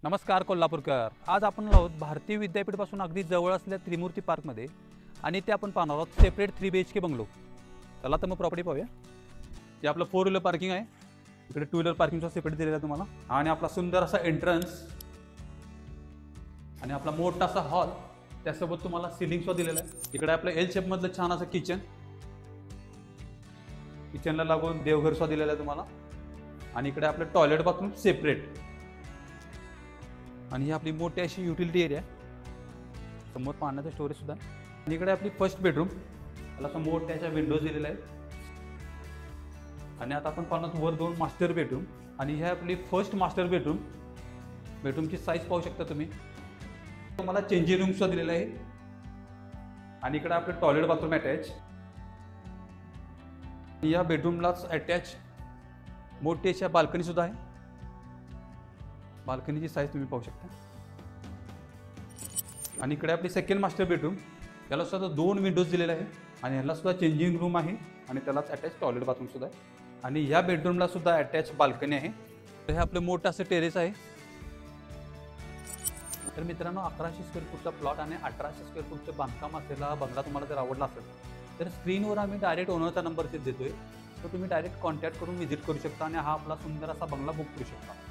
नमस्कार कोल्हापूरकर. आज आपण आहोत भारतीय विद्यापीठापासून अगदी जवळ असलेल्या त्रिमूर्ती पार्कमध्ये आणि ते आपण पाहणार आहोत सेपरेट 3 BHK बंगलो. चला तर मग प्रॉपर्टी पाहूया. ते आपलं 4 व्हीलर पार्किंग आहे. इकडे 2 व्हीलर पार्किंगचा सेपरेट दिलेला आहे तुम्हाला आणि आपला सुंदर असा एंट्रन्स आणि आपला मोठा असा हॉल, त्यासोबत तुम्हाला सिलिंग सुद्धा दिलेला आहे. इकडे आपलं एल शेप मधलं छान असं किचनला लागून देवघर सुद्धा दिलेलं आहे तुम्हाला आणि इकडे आपलं टॉयलेट बाथरूम सेपरेट आणि ही आपली मोठी अशी युटिलिटी एरिया, समोर पाण्याचं स्टोरेज सुद्धा. आणि इकडे आपली फर्स्ट बेडरूम, त्याला असं मोठ्या अशा विंडोज दिलेल्या आहेत. आणि आता आपण पाहणार वर 2 मास्टर बेडरूम आणि ही आपली फर्स्ट मास्टर बेडरूम. बेडरूमची साईज पाहू शकता तुम्ही. तुम्हाला चेंजिंग रूम सुद्धा दिलेला आहे आणि इकडे आपलं टॉयलेट बाथरूम अटॅच. या बेडरूमलाच अटॅच मोठी अशा बाल्कनी सुद्धा आहे. बाल्कनीची साईज तुम्ही पाहू शकता. आणि इकडे आपली सेकंड मास्टर बेडरूम, त्याला सुद्धा 2 विंडोज दिलेले आहे आणि ह्याला सुद्धा चेंजिंग रूम आहे आणि त्यालाच अटॅच टॉयलेट बाथरूम सुद्धा आहे. आणि या बेडरूमला सुद्धा अटॅच बाल्कनी आहे. तर हे आपलं मोठं असं टेरेस आहे. तर मित्रांनो, 1100 स्क्वेअर फूटचा प्लॉट आणि 1800 स्क्वेअर फूटचं बांधकाम असलेला बंगला तुम्हाला जर आवडला असेल तर स्क्रीनवर आम्ही डायरेक्ट ओनरचा नंबर देतोय. तर तुम्ही डायरेक्ट कॉन्टॅक्ट करून व्हिजिट करू शकता आणि हा आपला सुंदर असा बंगला बुक करू शकता.